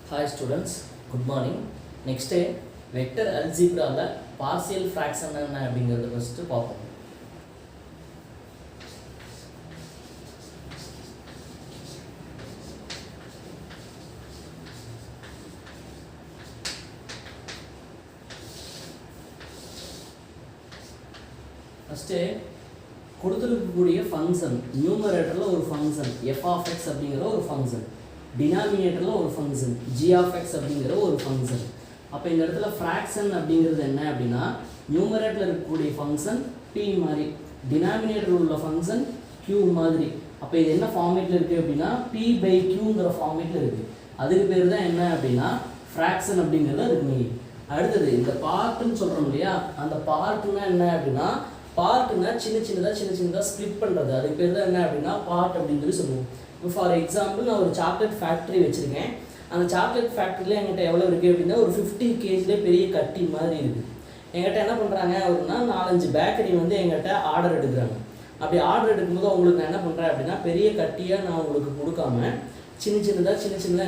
Hi students, good morning. Next vector algebra la partial fraction என்ன அப்படிங்கறத first பாப்போம். first கொடுத்திருக்கக்கூடிய ஃபங்க்ஷன் நியூமரேட்டர்ல ஒரு ஃபங்க்ஷன் f of x அப்படிங்கற ஒரு ஃபங்க்ஷன், டினாமினேட்டர்ல ஒரு ஃபங்க்ஷன் g of x அப்படிங்கற ஒரு ஃபங்க்ஷன். அப்ப இந்த இடத்துல fraction அப்படிங்கிறது என்ன அப்படினா நியூமரேட்டர்ல இருக்கக்கூடிய ஃபங்க்ஷன் p மாதிரி, டினாமினேட்டர்ல உள்ள ஃபங்க்ஷன் q மாதிரி. அப்ப இது என்ன ஃபார்மேட்ல இருக்கு அப்படினா p/q ங்கற ஃபார்மேட்ல இருக்கு. அதுக்கு பேர் தான் என்ன அப்படினா fraction அப்படிங்கிறது அதுக்கு மீனிங். அடுத்து இந்த பார்ட்னு சொல்றோம் இல்லையா, அந்த பார்ட்னா என்ன அப்படினா பார்ட்னா சின்ன சின்னதா ஸ்ப்ளிட் பண்றது, அதுக்கு பேர் தான் என்ன அப்படினா பார்ட் அப்படினு சொல்லி சொல்லுவோம். இப்போ ஃபார் எக்ஸாம்பிள் நான் ஒரு சாக்லேட் ஃபேக்டரி வச்சிருக்கேன். அந்த சாக்லேட் ஃபேக்டரியில என்கிட்ட எவ்வளவு இருக்கு அப்படின்னா ஒரு 50 kg பெரிய கட்டி மாதிரி இருக்கு. என்கிட்ட என்ன பண்றாங்க அப்படின்னா 4-5 பேக்கரி வந்து என்கிட்ட ஆர்டர் எடுக்கிறாங்க. அப்படி ஆர்டர் எடுக்கும்போது உங்களுக்கு நான் என்ன பண்றேன் அப்படின்னா பெரிய கட்டியா நான் உங்களுக்கு கொடுக்காம சின்ன சின்னதா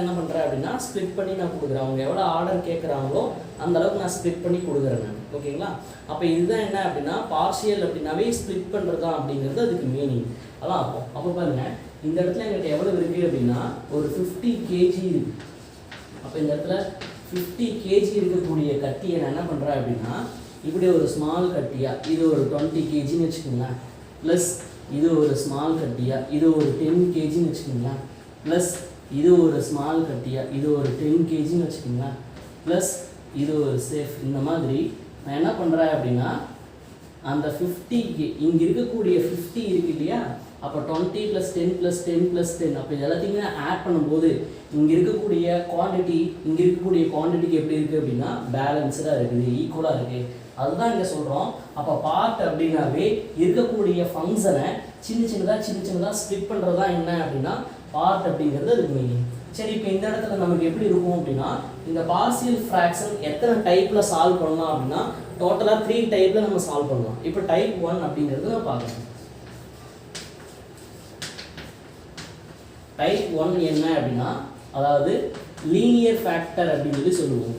என்ன பண்றேன் அப்படின்னா ஸ்ப்ளிட் பண்ணி நான் கொடுக்குறேன். அவங்க எவ்வளோ ஆர்டர் கேட்குறாங்களோ அந்த அளவுக்கு நான் ஸ்ப்ளிட் பண்ணி கொடுக்குறேன் நான். ஓகேங்களா? அப்போ இதுதான் என்ன அப்படின்னா பார்ஷியல் அப்படின்னாவே ஸ்ப்ளிட் பண்ணுறதா அப்படிங்கிறது அதுக்கு மீனிங். அதான் அப்போ பாருங்க, இந்த இடத்துல எங்கிட்ட எவ்வளோ இருக்குது அப்படின்னா ஒரு 50 kg இருக்கு. அப்போ இந்த இடத்துல 50 kg இருக்கக்கூடிய கட்டியை நான் என்ன பண்ணுறேன் அப்படின்னா இப்படி ஒரு ஸ்மால் கட்டியா இது ஒரு 20 kgன்னு வச்சுக்கோங்களேன், ப்ளஸ் இது ஒரு ஸ்மால் கட்டியா இது ஒரு 10 kgன்னு வச்சுக்கோங்களேன், ப்ளஸ் இது ஒரு ஸ்மால் கட்டியா இது ஒரு 10 kgன்னு வச்சுக்கோங்களேன், ப்ளஸ் இது ஒரு சேஃப். இந்த மாதிரி நான் என்ன பண்ணுறேன் அப்படின்னா அந்த 50 இங்கே இருக்கக்கூடிய 50 இருக்கு இல்லையா, அப்போ 20 + 10 + 10 + 10 அப்போ இது எல்லாத்தையுமே ஆட் பண்ணும்போது இங்கே இருக்கக்கூடிய குவான்டிட்டிக்கு எப்படி இருக்குது அப்படின்னா பேலன்ஸ்டாக இருக்குது, ஈக்குவலாக இருக்குது. அதுதான் இங்கே சொல்கிறோம். அப்போ பார்ட் அப்படின்னாவே இருக்கக்கூடிய ஃபங்க்ஷனை சின்ன சின்னதாக ஸ்ப்ளிட் பண்ணுறது தான் என்ன அப்படின்னா பார்ட் அப்படிங்கிறது அதுக்கு மீனிங். சரி, இப்போ இந்த இடத்துல நமக்கு எப்படி இருக்கும் அப்படின்னா இந்த பார்ஷியல் ஃப்ராக்ஷன் எத்தனை டைப்பில் சால்வ் பண்ணலாம் அப்படின்னா டோட்டலாக 3 டைப்பில் நம்ம சால்வ் பண்ணலாம். இப்போ டைப் 1 அப்படிங்கிறது நம்ம பார்க்கலாம். டைப் 1 என்ன அப்படின்னா அதாவது லீனியர் ஃபேக்டர் அப்படின்னு சொல்லி சொல்லுவோம்.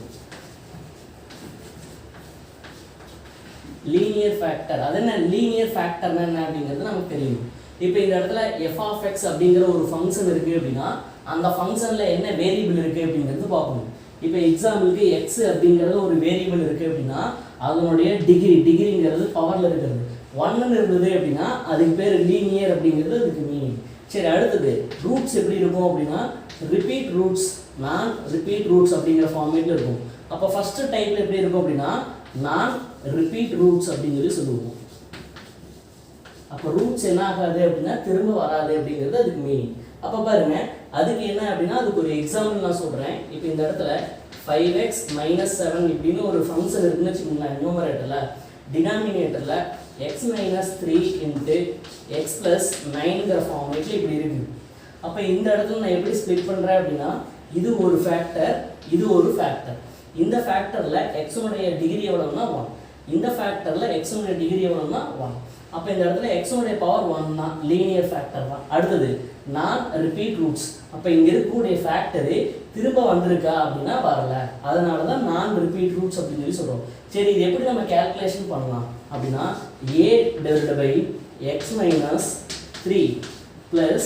லீனியர் ஃபேக்டர் அது என்ன, லீனியர் ஃபேக்டர்னா என்ன அப்படிங்கிறது நமக்கு தெரியும். இப்போ இந்த இடத்துல f of x அப்படிங்கிற ஒரு ஃபங்க்ஷன் இருக்குது அப்படின்னா அந்த ஃபங்க்ஷனில் என்ன வேரியபிள் இருக்குது அப்படிங்கிறது பார்க்கணும். இப்போ எக்ஸாம்பிளுக்கு x அப்படிங்கிறது ஒரு வேரியபிள் இருக்குது அப்படின்னா அதனுடைய டிகிரிங்கிறது பவரில் இருக்கிறது 1ன்னு இருந்தது அப்படின்னா அதுக்கு பேர் லீனியர் அப்படிங்கிறது அதுக்கு மீனிங். சரி, அடுத்தது ரூட்ஸ் எப்படி இருக்கும் அப்படின்னா ரிப்பீட் ரூட்ஸ், நான் ரிப்பீட் ரூட்ஸ் அப்படிங்கிற ஃபார்மேட்டில் இருக்கும். அப்போ ஃபஸ்ட்டு டைப்பில் எப்படி இருக்கும் அப்படின்னா நான் ரிப்பீட் ரூட்ஸ் அப்படின்னு சொல்லி சொல்லுவோம். அப்போ ரூட்ஸ் என்ன ஆகாது அப்படின்னா திரும்ப வராது அப்படிங்கிறது அதுக்கு மீனிங். அப்போ பாருங்க, அதுக்கு என்ன அப்படின்னா அதுக்கு ஒரு எக்ஸாம்பிள் நான் சொல்கிறேன். இப்போ இந்த இடத்துல 5x - 7 இப்படின்னு ஒரு ஃபங்க்ஷன் இருக்குன்னு வச்சுக்கோங்களேன். நியூமரேட்டரில் டினாமினேட்டரில் x - 3 × x + 9ங்கிற ஃபார்மேட்டில் இப்படி இருக்குது. அப்போ இந்த இடத்துல நான் எப்படி ஸ்ப்ளிட் பண்ணுறேன் அப்படின்னா இது ஒரு ஃபேக்டர், இது ஒரு ஃபேக்டர். இந்த ஃபேக்டரில் எக்ஸோடைய டிகிரி எவ்வளோன்னா 1, இந்த ஃபேக்டரில் எக்ஸோடைய டிகிரி எவ்வளோன்னா 1. அப்போ இந்த இடத்துல எக்ஸோடைய பவர் 1 தான், லீனியர் ஃபேக்டர் தான். அடுத்தது நான் ரிப்பீட் ரூட்ஸ், அப்போ இங்கே இருக்கக்கூடிய ஃபேக்டரு திரும்ப வந்திருக்கா அப்படின்னா வரல, அதனால தான் நான் ரிப்பீட் ரூட்ஸ் அப்படின்னு சொல்லி சொல்கிறோம். சரி, இது எப்படி நம்ம கேல்குலேஷன் பண்ணலாம் அப்படின்னா a/x - 3 +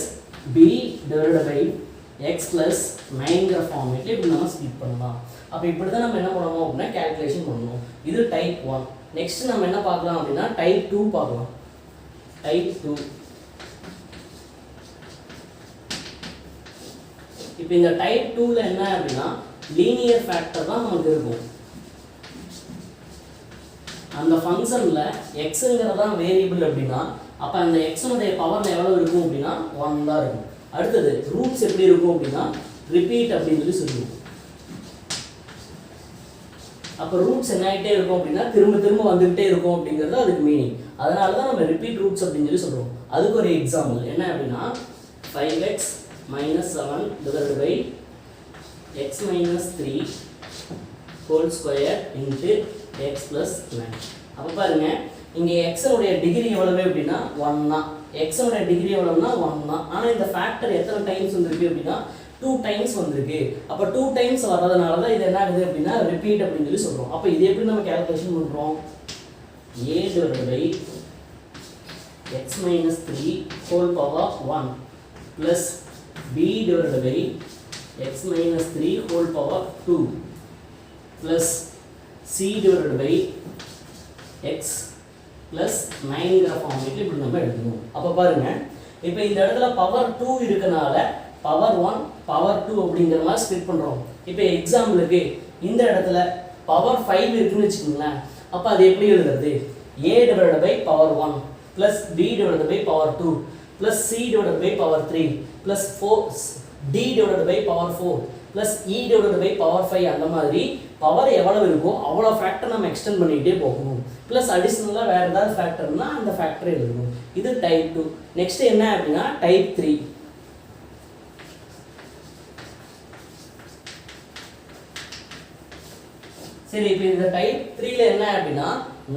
b/x + 9ங்கிற ஃபார்மேட்டில் இப்படி நம்ம ஸ்ப்ளிட் பண்ணலாம். அப்போ இப்படி தான் நம்ம என்ன பண்ணணும் அப்படின்னா கேல்குலேஷன் பண்ணணும். இது டைப் 1. நெக்ஸ்ட் நம்ம என்ன பார்க்கலாம் அப்படின்னா டைப் 2 பார்க்கலாம். டைப் 2 இப்போ இந்த டைப் 2ல என்ன அப்படின்னா லீனியர் ஃபேக்டர் தான் நமக்கு இருக்கும். அந்த ஃபங்க்ஷனில் எக்ஸுங்கிறதான் வேரியபிள் அப்படின்னா அப்போ அந்த எக்ஸனுடைய பவரில் எவ்வளோ இருக்கும் அப்படின்னா 1 தான் இருக்கும். அடுத்தது ரூட்ஸ் எப்படி இருக்கும் அப்படின்னா ரிப்பீட் அப்படின்னு சொல்லி சொல்லுவோம். அப்போ ரூட்ஸ் என்ன ஆகிட்டே இருக்கும் அப்படின்னா திரும்ப வந்துகிட்டே இருக்கும் அப்படிங்கிறது அதுக்கு மீனிங். அதனால தான் நம்ம ரிப்பீட் ரூட்ஸ் அப்படின்னு சொல்லி சொல்கிறோம். அதுக்கு ஒரு எக்ஸாம்பிள் என்ன அப்படின்னா 5x - 7 / x - 3 whole square × x + 9. அப்போ பாருங்க, இங்கே எக்ஸனுடைய டிகிரி எவ்வளவு அப்படின்னா 1 தான், எக்ஸனுடைய டிகிரி எவ்வளவுனா 1 தான். ஆனால் இந்த ஃபேக்டர் எத்தனை டைம்ஸ் வந்துருக்கு அப்படின்னா 2 டைம்ஸ் வந்திருக்கு. அப்போ 2 டைம்ஸ் வர்றதுனால தான் இது என்ன ஆகுது அப்படின்னா ரிப்பீட் அப்படின்னு சொல்லி சொல்கிறோம். அப்போ இது எப்படி நம்ம கேல்குலேஷன் பண்ணுறோம்? a divided by x minus 3 whole power 1 plus b divided by x minus 3 whole power 2 plus c divided by x plus 9ங்கிற ஃபார்மேட்டில் இப்படி நம்ம எடுக்கணும். அப்போ பாருங்க, இப்போ இந்த இடத்துல பவர் 2 இருக்கனால பவர் 1 பவர் 2 அப்படிங்கிற மாதிரி ஸ்ப்ளிட் பண்ணுறோம். இப்போ எக்ஸாம்பிளுக்கு இந்த இடத்துல பவர் 5 இருக்குன்னு வச்சுக்கோங்களேன். அப்போ அது எப்படி எழுதுறது? a divided by power 1 plus b divided by power 2 plus c divided by power 3 plus 4 d divided by power 4 plus e divided by power 5 அந்த மாதிரி பவர் எவ்வளவு இருக்கோ அவ்வளோ ஃபேக்டர் நம்ம எக்ஸ்டெண்ட் பண்ணிக்கிட்டே போகணும். ப்ளஸ் அடிஷ்னலாக வேறு ஏதாவது ஃபேக்டர்னா அந்த ஃபேக்டரை எழுதணும். இது டைப் 2. நெக்ஸ்ட் என்ன அப்படின்னா டைப் 3. சரி, இப்போ இந்த டைப் 3ல என்ன அப்படின்னா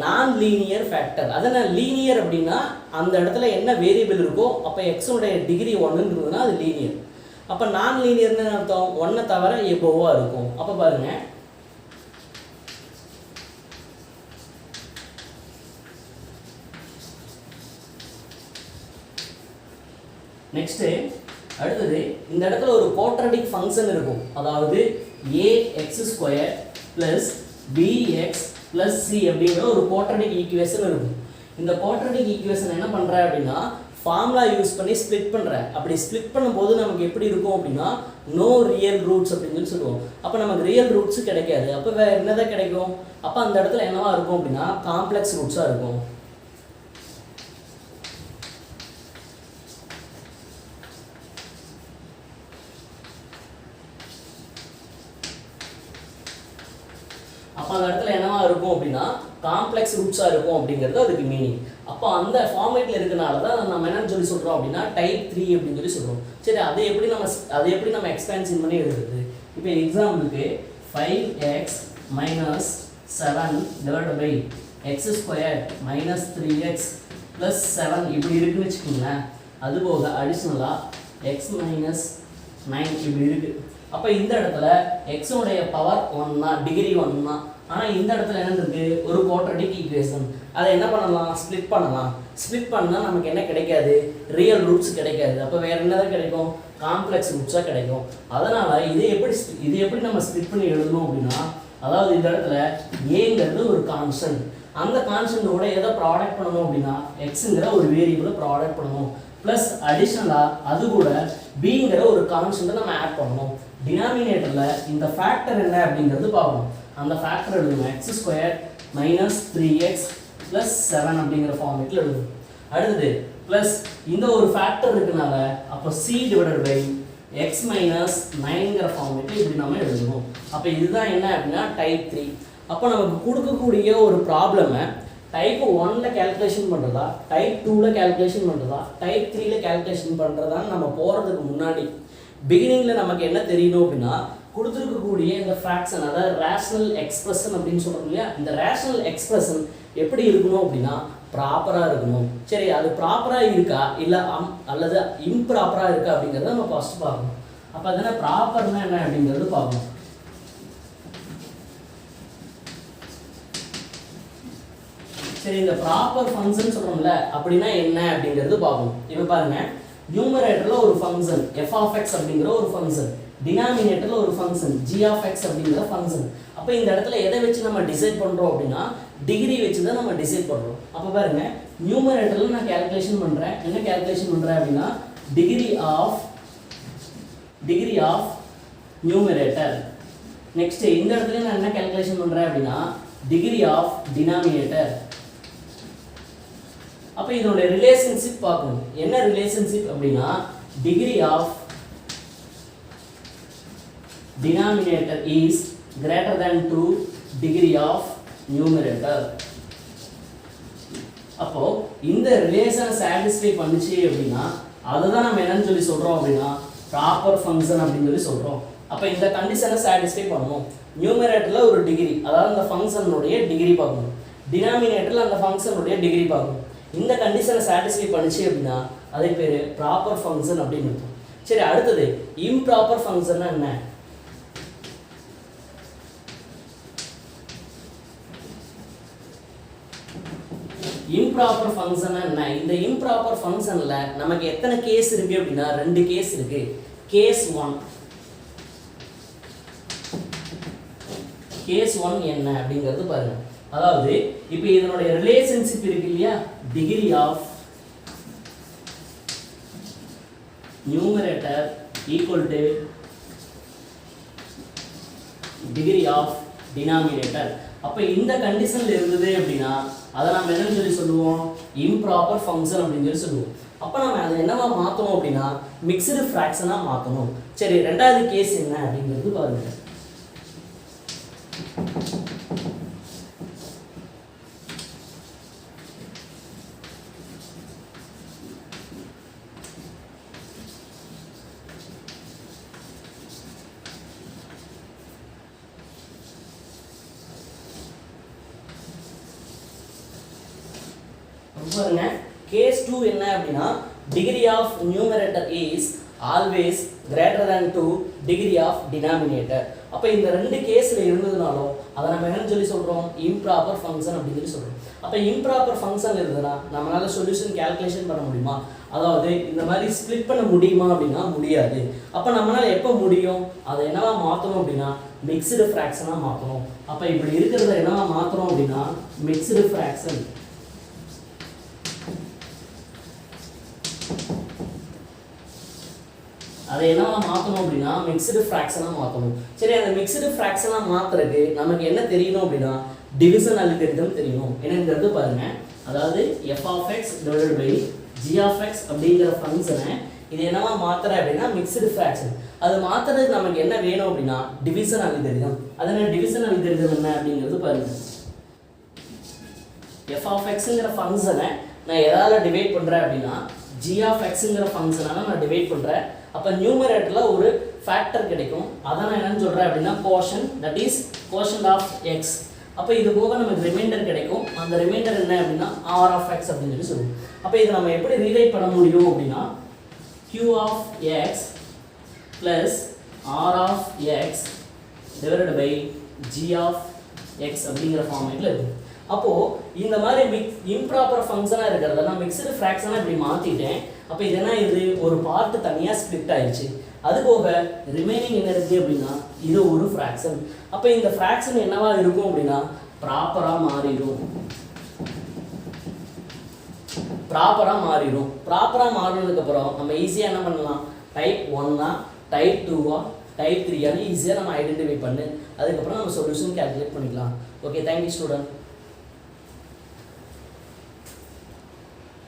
நான் லீனியர் ஃபேக்டர். அதனால் லீனியர் அப்படின்னா அந்த இடத்துல என்ன வேரியபிள் இருக்கோ அப்போ எக்ஸோடைய டிகிரி 1ன்றதுன்னா அது லீனியர். அப்போ நான் லீனியர்னு அர்த்தம் 1 தவிர எபோவாக இருக்கும். அப்போ பாருங்க, நெக்ஸ்ட்டு அடுத்தது இந்த இடத்துல ஒரு குவாட்ரடிக் ஃபங்க்ஷன் இருக்கும். அதாவது ax² + bx + c அப்படிங்கிற ஒரு குவாட்ரடிக் ஈக்குவேஷன் இருக்கும். இந்த குவாட்ரடிக் ஈக்குவேஷன் என்ன பண்ணுற அப்படின்னா ஃபார்முலா யூஸ் பண்ணி ஸ்ப்ளிட் பண்ணுறேன். அப்படி ஸ்ப்ளிட் பண்ணும்போது நமக்கு எப்படி இருக்கும் அப்படின்னா நோ ரியல் ரூட்ஸ் அப்படின்னு சொல்லி சொல்லுவோம். அப்போ நமக்கு ரியல் ரூட்ஸ் கிடைக்காது. அப்போ வேறு என்னதான் கிடைக்கும்? அப்போ அந்த இடத்துல என்னவா இருக்கும் அப்படின்னா காம்ப்ளெக்ஸ் ரூட்ஸாக இருக்கும். அப்போ அந்த இடத்துல என்னவா இருக்கும் அப்படின்னா காம்ப்ளெக்ஸ் ரூட்ஸாக இருக்கும் அப்படிங்கிறது அதுக்கு மீனிங். அப்போ அந்த ஃபார்மேட்டில் இருக்கனால தான் நம்ம என்னன்னு சொல்லி சொல்கிறோம் அப்படின்னா டைப் 3 அப்படின்னு சொல்லி சொல்கிறோம். சரி, அதை எப்படி நம்ம எக்ஸ்பேன்ஷன் பண்ணி எழுதுறது? இப்போ எக்ஸாம்பிளுக்கு 5x minus 7 divided by x² minus 3x plus 7 இப்படி இருக்குன்னு வச்சுக்கோங்களேன். அதுபோக அடிஷ்னலாக x minus 9 இப்படி இருக்குது. அப்போ இந்த இடத்துல x உடைய பவர் 1 தான், டிகிரி 1 தான். ஆனால் இந்த இடத்துல என்ன இருக்குது? ஒரு குவாட்ரடிக் ஈக்குவேஷன். அதை என்ன பண்ணலாம்? ஸ்ப்ளிட் பண்ணலாம். ஸ்ப்ளிட் பண்ணால் நமக்கு என்ன கிடைக்காது? ரியல் ரூட்ஸ் கிடைக்காது. அப்போ வேறு என்னதான் கிடைக்கும்? காம்ப்ளெக்ஸ் ரூட்ஸாக கிடைக்கும். அதனால் இது எப்படி நம்ம ஸ்ப்ளிட் பண்ணி எழுதணும் அப்படின்னா, அதாவது இந்த இடத்துல ஏங்கிறது ஒரு கான்ஸ்டன்ட். அந்த கான்ஸ்டன்ட்டோட எதை ப்ராடக்ட் பண்ணணும் அப்படின்னா எக்ஸுங்கிற ஒரு வேரியபிளை ப்ராடக்ட் பண்ணணும். ப்ளஸ் அடிஷ்னலாக அது கூட பிங்கிற ஒரு கான்ஸ்டன்ட்டை நம்ம ஆட் பண்ணணும். டினாமினேட்டரில் இந்த ஃபேக்டர் என்ன அப்படிங்கிறது பார்க்கணும். அந்த ஃபேக்டர் எழுதணும். x² minus 3x plus 7 அப்படிங்கிற ஃபார்மேட்டில் எழுதணும். அடுத்தது ப்ளஸ் இந்த ஒரு ஃபேக்டர் இருக்கனால அப்போ c divided by x minus 9ங்கிற ஃபார்மேட்டில் இப்படி நம்ம எழுதணும். அப்போ இதுதான் என்ன அப்படின்னா டைப் 3. அப்போ நமக்கு கொடுக்கக்கூடிய ஒரு ப்ராப்ளமை டைப் 1ல் கேல்குலேஷன் பண்ணுறதா, டைப் 2ல் கேல்குலேஷன் பண்ணுறதா, டைப் 3ல் கேல்குலேஷன் பண்ணுறதான்னு நம்ம போகிறதுக்கு முன்னாடி பிகினிங்கில் நமக்கு என்ன தெரியணும் அப்படின்னா கொடுத்துருக்கக்கூடிய இந்த ஃப்ராக்ஷன், அதாவது ரேஷனல் எக்ஸ்பிரஷன் அப்படின்னு சொல்கிறோம் இல்லையா, இந்த ரேஷனல் எக்ஸ்பிரஷன் எப்படி இருக்கணும் அப்படின்னா ப்ராப்பராக இருக்கணும். சரி, அது ப்ராப்பராக இருக்கா இல்லை அல்லது இம்ப்ராப்பராக இருக்கா அப்படிங்கிறத நம்ம ஃபஸ்ட்டு பார்க்கணும். அப்போ அதனால் ப்ராப்பர்னா என்ன அப்படிங்கிறது பார்க்கணும். சரி, இந்த ப்ராப்பர் ஃபங்க்ஷன் சொல்கிறோம்ல அப்படின்னா என்ன அப்படிங்கிறது பார்க்கணும். இப்போ பாருங்கள், நியூமரேட்டரில் ஒரு ஃபங்க்ஷன் f(x) அப்படிங்கிற ஒரு ஃபங்க்ஷன், டினாமினேட்டரில் ஒரு ஃபங்க்ஷன் g(x) அப்படிங்கிற ஃபங்க்ஷன். அப்போ இந்த இடத்துல எதை வச்சு நம்ம டிசைட் பண்ணுறோம் அப்படின்னா டிகிரி வச்சு தான் நம்ம டிசைட் பண்ணுறோம். அப்போ பாருங்க, நியூமரேட்டரில் நான் கேல்குலேஷன் பண்ணுறேன். என்ன கேல்குலேஷன் பண்ணுறேன் அப்படின்னா டிகிரி ஆஃப் நியூமரேட்டர். நெக்ஸ்ட் இந்த இடத்துல நான் என்ன கேல்குலேஷன் பண்ணுறேன் அப்படின்னா டிகிரி ஆஃப் டினாமினேட்டர். அப்போ இதோட ரிலேஷன்ஷிப் பார்க்கணும். என்ன ரிலேஷன்ஷிப் அப்படின்னா degree of denominator is greater than 2 degree of numerator. அப்போ இந்த ரிலேஷனை சாட்டிஸ்ஃபை பண்ணுச்சு அப்படின்னா அதுதான் நம்ம என்னன்னு சொல்லி சொல்கிறோம் அப்படின்னா ப்ராப்பர் ஃபங்க்ஷன் அப்படின்னு சொல்லி சொல்கிறோம். அப்போ இந்த கண்டிஷனை சாட்டிஸ்ஃபை பண்ணணும். நியூமரேட்டரில் ஒரு டிகிரி, அதாவது அந்த ஃபங்க்ஷனுடைய டிகிரி பார்க்கணும். டினாமினேட்டரில் அந்த ஃபங்க்ஷனுடைய டிகிரி பார்க்கணும். இந்த கண்டிஷனை சாட்டிஸ்ஃபை பண்ணுச்சு அப்படின்னா அதே பேர் ப்ராப்பர் ஃபங்க்ஷன் அப்படின்னு இருக்கும். சரி, அடுத்தது இம்ப்ராப்பர் ஃபங்க்ஷன்னா என்ன? இம்ப்ராப்பர் ஃபங்க்ஷன்னா என்ன? இந்த இம்ப்ராப்பர் ஃபங்க்ஷன்ல நமக்கு எத்தனை கேஸ் இருக்கு அப்படின்னா 2 கேஸ் இருக்கு. கேஸ் 1 என்ன அப்படிங்கிறது பாருங்க. அதாவது இப்போ இதனுடைய ரிலேஷன்ஷிப் இருக்கு இல்லையா, degree of numerator equal to degree of denominator. அப்போ இந்த கண்டிஷன்ல இருந்தது அப்படின்னா அதை நம்ம என்னன்னு சொல்லி சொல்லுவோம்? இம்ப்ராப்பர் ஃபங்க்ஷன் அப்படின்னு சொல்லி சொல்லுவோம். அப்போ நம்ம அதை என்னவா மாற்றணும் அப்படின்னா மிக்ஸ்டு ஃப்ராக்ஷனாக மாற்றணும். சரி, ரெண்டாவது கேஸ் என்ன அப்படிங்கிறது பாருங்க. பாருங்க, கேஸ் 2 என்ன அப்படின்னா degree of numerator is always greater than 2 degree of denominator. அப்போ இந்த 2 கேஸ்ல இருந்ததுனாலும் அதை நம்ம என்னன்னு சொல்லி சொல்றோம்? இம்ப்ராப்பர் ஃபங்க்ஷன் அப்படின்னு சொல்லி சொல்றோம். அப்போ இம்ப்ராப்பர் ஃபங்க்ஷன் இருந்ததுன்னா நம்மளால சொல்யூஷன் கால்குலேஷன் பண்ண முடியுமா? அதாவது இந்த மாதிரி ஸ்ப்ளிட் பண்ண முடியுமா அப்படின்னா முடியாது. அப்போ நம்மளால எப்போ முடியும்? அதை என்னவா மாற்றணும் அப்படின்னா மிக்ஸ்டு ஃப்ராக்ஷனாக மாற்றணும். அப்போ இப்படி இருக்கிறத என்னவா மாற்றணும் அப்படின்னா மிக்ஸ்டு ஃப்ராக்ஷன். அதை என்னவா மாற்றணும் அப்படின்னா மிக்ஸ்டு ஃப்ராக்ஷனாக மாற்றணும். சரி, அந்த மிக்ஸ்டு ஃப்ராக்ஷனாக மாற்றுறதுக்கு நமக்கு என்ன தெரியணும் அப்படின்னா டிவிஷன் அல்காரிதம் தெரியணும். என்னங்கிறது பாருங்க. அதாவது f(x) டிவைடட் பை g(x) அப்படிங்கிற ஃபங்க்ஷனை இது என்னவா மாற்றுறேன் அப்படின்னா மிக்ஸ்டு ஃப்ராக்ஷன். அது மாற்றுறதுக்கு நமக்கு என்ன வேணும் அப்படின்னா டிவிஷன் அல்காரிதம். அதனால் டிவிஷன் அல்காரிதம் என்ன அப்படிங்கிறது பாருங்க. f(x)ங்கிற ஃபங்க்ஷனை நான் எதால் டிவைட் பண்ணுறேன் அப்படின்னா g(x)ங்கிற ஃபங்க்ஷனால நான் டிவைட் பண்ணுறேன். அப்போ நியூமரேட்டரில் ஒரு ஃபேக்டர் கிடைக்கும். அதை நான் என்னன்னு சொல்கிறேன் அப்படின்னா quotient, that is quotient of X. அப்போ இது போக நமக்கு ரிமைண்டர் கிடைக்கும். அந்த ரிமைண்டர் என்ன அப்படின்னா ஆர் ஆஃப் எக்ஸ் அப்படின்னு சொல்லி சொல்லுவோம். அப்போ இதை நம்ம எப்படி ரீரைட் பண்ண முடியும் அப்படின்னா q of x plus r of x divided by g of x அப்படிங்கிற ஃபார்மேட்டில் இருக்குது. அப்போது இந்த மாதிரி இம்ப்ராப்பர் ஃபங்க்ஷனாக இருக்கிறத நான் மிக்ஸ்டு ஃப்ராக்ஷனாக இப்படி மாற்றிட்டேன். அப்போ இது என்ன, இது ஒரு பார்ட்டு தனியாக ஸ்ப்ளிட் ஆயிடுச்சு. அது போக ரிமைனிங் என்ன இருக்குது அப்படின்னா இது ஒரு ஃப்ராக்ஷன். அப்போ இந்த ஃப்ராக்ஷன் என்னவா இருக்கும் அப்படின்னா ப்ராப்பராக மாறிடும். ப்ராப்பராக மாறினதுக்கப்புறம் நம்ம ஈஸியாக என்ன பண்ணலாம்? டைப் 1ஆ, டைப் 2ஆ, டைப் 3ஆன்னு ஈஸியாக நம்ம ஐடென்டிஃபை பண்ணி அதுக்கப்புறம் நம்ம சொல்யூஷன் கால்குலேட் பண்ணிக்கலாம். Okay, thank you student.